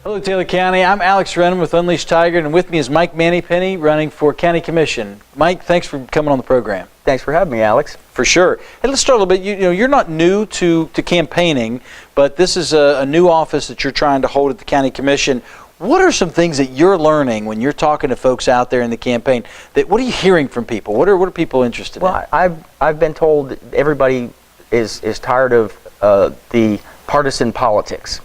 Hello, Taylor County. I'm Alex Renham with Unleashed Tiger, and with me is Mike Manypenny running for County Commission. Mike, thanks for coming on the program. Thanks for having me, Alex. For sure. Hey, let's start a little bit. You're not new to campaigning, but this is a new office that you're trying to hold at the County Commission. What are some things that you're learning when you're talking to folks out there in the campaign? What are you hearing from people? What are people interested in? Well, I've been told that everybody is tired of the partisan politics.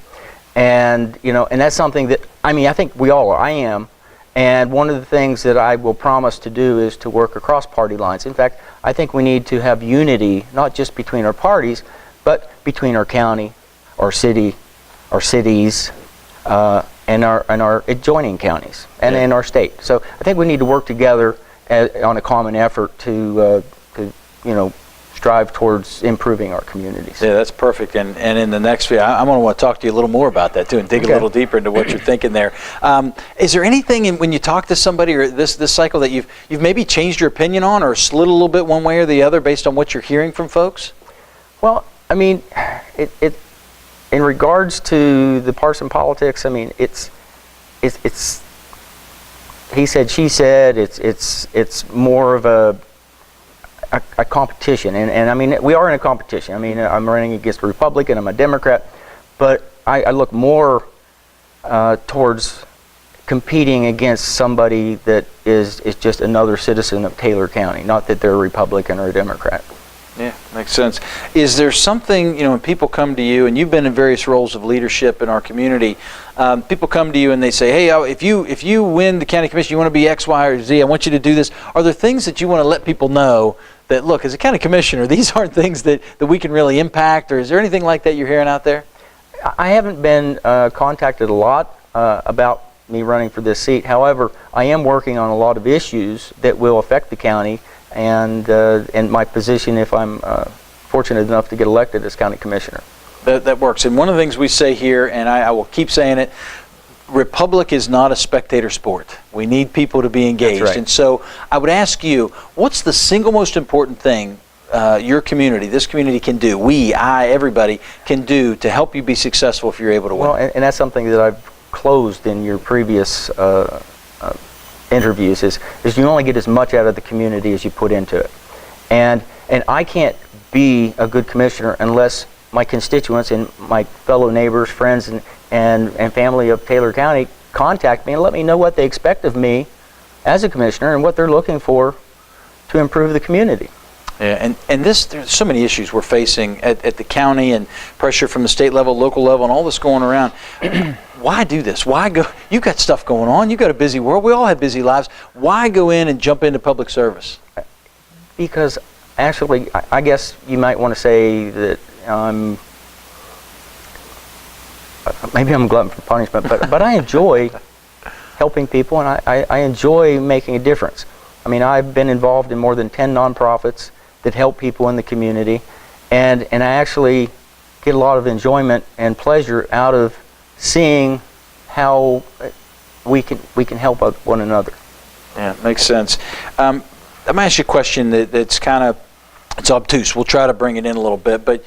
And, and that's something that, I think we all are. I am. And one of the things that I will promise to do is to work across party lines. In fact, I think we need to have unity, not just between our parties, but between our county, our city, our cities, and our adjoining counties, and in our state. So I think we need to work together on a common effort to strive towards improving our communities. Yeah, that's perfect. And in the next video, I'm going to want to talk to you a little more about that too, and dig a little deeper into what you're thinking there. Is there anything when you talk to somebody or this cycle that you've maybe changed your opinion on, or slid a little bit one way or the other based on what you're hearing from folks? Well, in regards to the partisan politics, it's he said, she said. It's more of a competition, and we are in a competition. I'm running against a Republican, I'm a Democrat, but I look more towards competing against somebody that is just another citizen of Taylor County, not that they're a Republican or a Democrat. Yeah, makes sense. Is there something, when people come to you, and you've been in various roles of leadership in our community, people come to you and they say, hey, if you win the county commission, you want to be X, Y, or Z, I want you to do this. Are there things that you want to let people know that, look, as a county commissioner, these aren't things that we can really impact, or is there anything like that you're hearing out there? I haven't been contacted a lot about me running for this seat. However, I am working on a lot of issues that will affect the county and my position if I'm fortunate enough to get elected as county commissioner. That works. And one of the things we say here, and I will keep saying it, Republic is not a spectator sport. We need people to be engaged. That's right. And so I would ask you, what's the single most important thing your community, this community can do, everybody can do to help you be successful if you're able to win? Well, and that's something that I've closed in your previous interviews is you only get as much out of the community as you put into it. And I can't be a good commissioner unless my constituents and my fellow neighbors, friends, and family of Taylor County contact me and let me know what they expect of me as a commissioner and what they're looking for to improve the community. Yeah, and there's so many issues we're facing at the county, and pressure from the state level, local level, and all this going around. Why do this? Why go? You got stuff going on. You got a busy world. We all have busy lives. Why go in and jump into public service? Because actually, I guess you might want to say that maybe I'm a glutton for punishment, but I enjoy helping people, and I enjoy making a difference. I've been involved in more than 10 nonprofits that help people in the community, and I actually get a lot of enjoyment and pleasure out of seeing how we can help one another. Yeah, makes sense. I'm going to ask you a question that's kind of, it's obtuse. We'll try to bring it in a little bit, but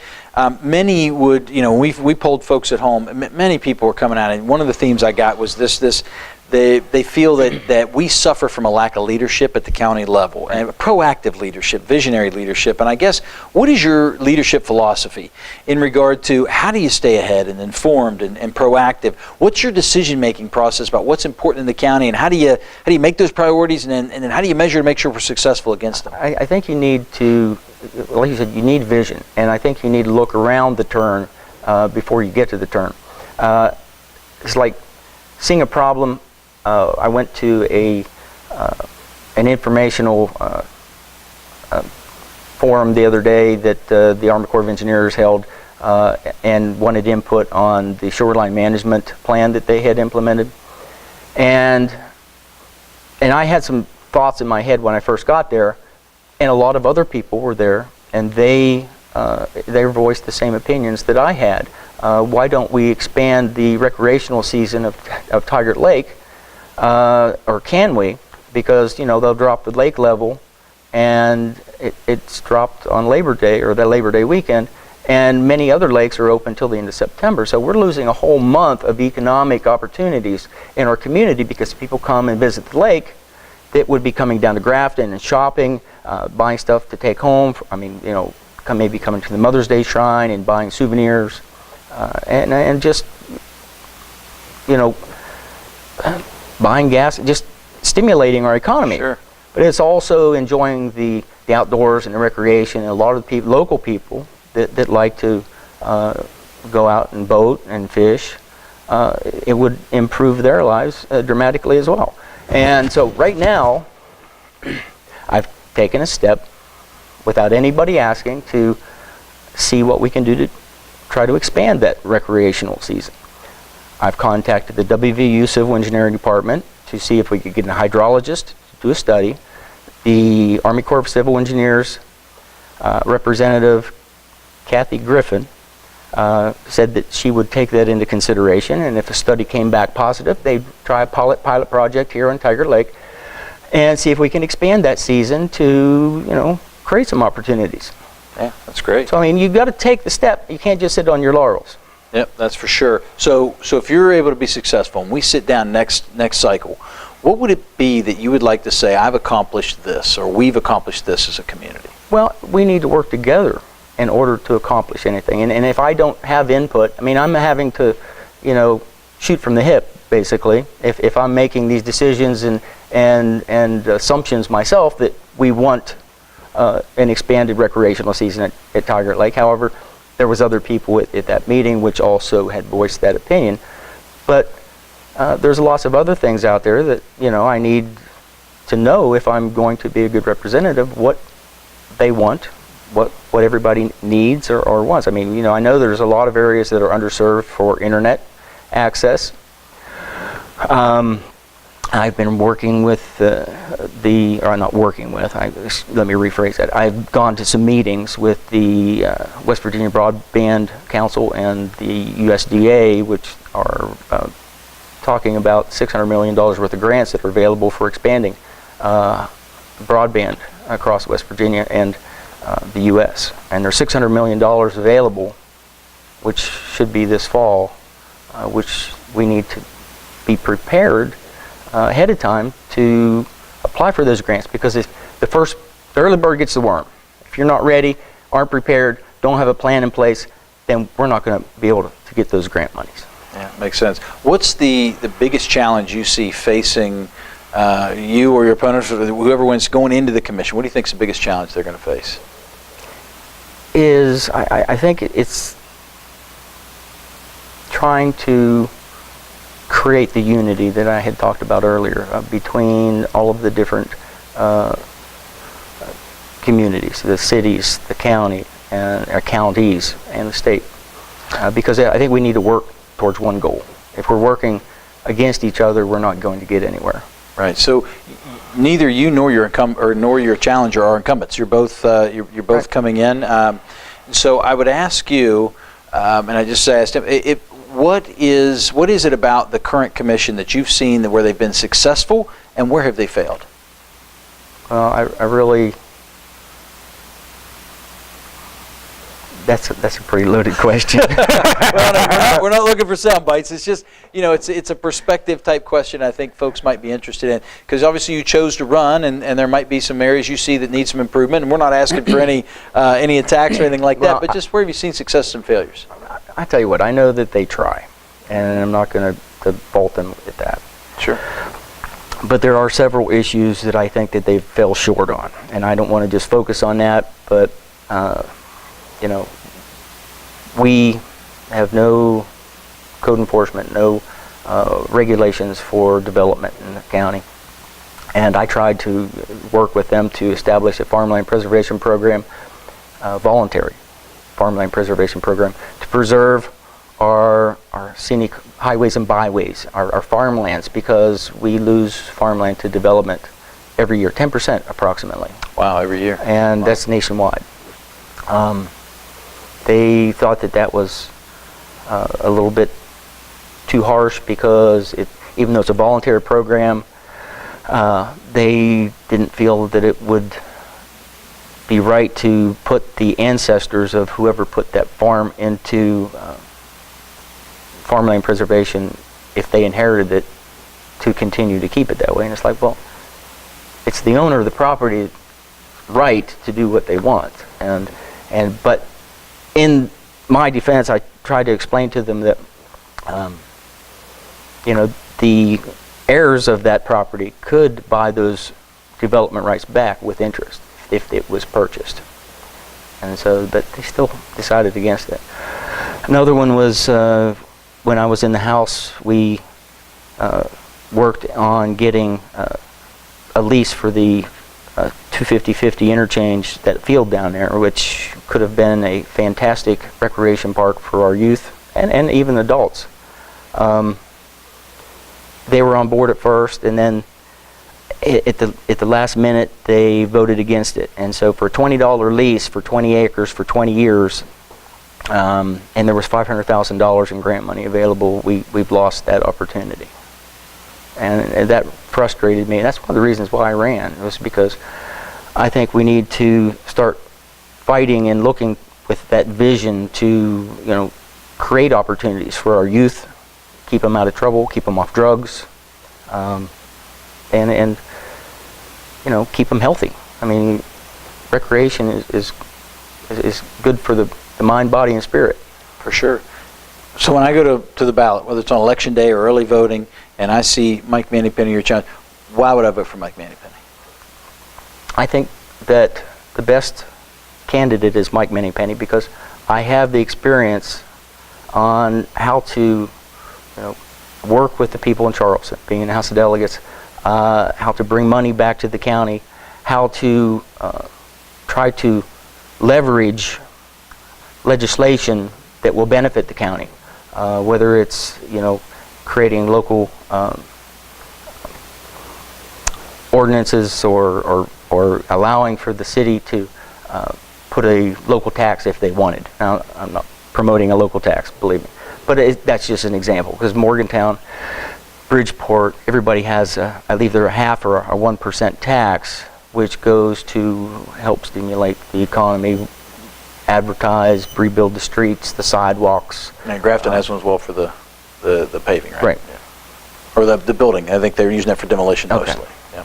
many would, we polled folks at home. Many people were coming out, and one of the themes I got was this. They feel that we suffer from a lack of leadership at the county level, and proactive leadership, visionary leadership. And I guess, what is your leadership philosophy in regard to how do you stay ahead and informed and proactive? What's your decision-making process about what's important in the county, and how do you make those priorities, and then how do you measure to make sure we're successful against them? I think you need to, like you said, you need vision, and I think you need to look around the turn before you get to the turn. It's like seeing a problem. I went to an informational forum the other day that the Army Corps of Engineers held and wanted input on the shoreline management plan that they had implemented. And I had some thoughts in my head when I first got there, and a lot of other people were there, and they voiced the same opinions that I had. Why don't we expand the recreational season of Tigard Lake? Or can we? Because they'll drop the lake level, and it's dropped on Labor Day, or that Labor Day weekend, And many other lakes are open till the end of September. So we're losing a whole month of economic opportunities in our community because people come and visit the lake that would be coming down to Grafton and shopping, buying stuff to take home. Maybe coming to the Mother's Day Shrine and buying souvenirs, and just, buying gas, just stimulating our economy. Sure. But it's also enjoying the outdoors and the recreation. And a lot of the local people that like to go out and boat and fish, it would improve their lives dramatically as well. And so right now, I've taken a step without anybody asking to see what we can do to try to expand that recreational season. I've contacted the WVU Civil Engineering Department to see if we could get a hydrologist to do a study. The Army Corps of Civil Engineers representative Kathy Griffin said that she would take that into consideration, and if a study came back positive, they'd try a pilot project here on Tiger Lake and see if we can expand that season to, create some opportunities. Yeah, that's great. So, you've got to take the step. You can't just sit on your laurels. Yep, that's for sure. So if you're able to be successful and we sit down next cycle, what would it be that you would like to say, I've accomplished this, or we've accomplished this as a community? Well, we need to work together in order to accomplish anything. And if I don't have input, I'm having to, shoot from the hip, basically. If I'm making these decisions and assumptions myself that we want an expanded recreational season at Tiger Lake. However, there was other people at that meeting which also had voiced that opinion. But there's lots of other things out there that, I need to know if I'm going to be a good representative, what they want, what everybody needs or wants. I know there's a lot of areas that are underserved for internet access. I've been working with let me rephrase that. I've gone to some meetings with the West Virginia Broadband Council and the USDA, which are talking about $600 million worth of grants that are available for expanding broadband across West Virginia and the U.S. And there's $600 million available, which should be this fall, which we need to be prepared ahead of time to apply for those grants, because if the early bird gets the worm. If you're not ready, aren't prepared, don't have a plan in place, then we're not going to be able to get those grant monies. Yeah, makes sense. What's the biggest challenge you see facing you or your opponents, or whoever wins going into the commission? What do you think is the biggest challenge they're going to face? I think it's trying to create the unity that I had talked about earlier between all of the different communities, the cities, the county, and counties, and the state. Because I think we need to work towards one goal. If we're working against each other, we're not going to get anywhere. Right. So neither you nor your nor your challenger are incumbents. You're both you're both right. Coming in. So I would ask you, and I just asked him, what is it about the current commission that you've seen where they've been successful, and where have they failed? Well, I really. That's a pretty loaded question. Well, we're not looking for sound bites. It's just, it's a perspective type question I think folks might be interested in, because obviously you chose to run, and there might be some areas you see that need some improvement, and we're not asking for any attacks or anything like that, but just where have you seen successes and failures? I tell you what, I know that they try, and I'm not going to fault them at that. Sure. But there are several issues that I think that they fell short on, and I don't want to just focus on that, but we have no code enforcement, no regulations for development in the county. And I tried to work with them to establish a farmland preservation program, voluntary farmland preservation program, to preserve our scenic highways and byways, our farmlands, because we lose farmland to development every year, 10% approximately. Wow, every year. And that's nationwide. They thought that was a little bit too harsh, because even though it's a voluntary program, they didn't feel that it would be right to put the ancestors of whoever put that farm into farmland preservation, if they inherited it, to continue to keep it that way. And it's like, well, it's the owner of the property right to do what they want. But in my defense, I tried to explain to them that the heirs of that property could buy those development rights back with interest if it was purchased. And so, but they still decided against it. Another one was when I was in the House, we worked on getting a lease for the 250/50 interchange, that field down there, which could have been a fantastic recreation park for our youth and even adults. They were on board at first, and then at the last minute they voted against it. And so for a $20 lease for 20 acres for 20 years, and there was $500,000 in grant money available, we've lost that opportunity. And that frustrated me. And that's one of the reasons why I ran. It was because I think we need to start fighting and looking with that vision to, create opportunities for our youth, keep them out of trouble, keep them off drugs, and keep them healthy. I mean, recreation is good for the mind, body, and spirit. For sure. So when I go to the ballot, whether it's on election day or early voting, and I see Mike Manypenny or John, why would I vote for Mike Manypenny? I think that the best candidate is Mike Manypenny because I have the experience on how to work with the people in Charleston, being in the House of Delegates, how to bring money back to the county, how to try to leverage legislation that will benefit the county, whether it's creating local ordinances or allowing for the city to put a local tax if they wanted. Now, I'm not promoting a local tax, believe me, but that's just an example, because Morgantown, Bridgeport, everybody has either a half or a 1% tax, which goes to help stimulate the economy, advertise, rebuild the streets, the sidewalks. And Grafton has one as well for the paving, right? Right. Yeah. Or the building. I think they're using that for demolition mostly. Yeah.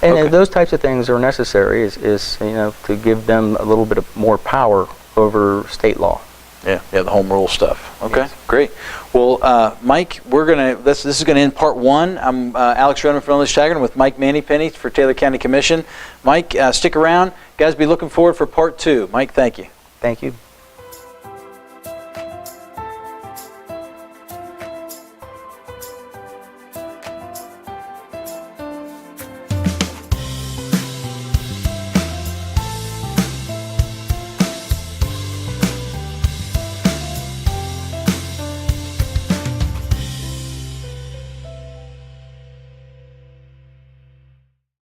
And those types of things are necessary, is to give them a little bit of more power over state law. Yeah, the home rule stuff. Okay, Yes. Great. Well, Mike, this is gonna end part one. I'm Alex Redmond from English Taggart with Mike Manypenny for Taylor County Commission. Mike, stick around. Guys, be looking forward for part two. Mike, thank you. Thank you.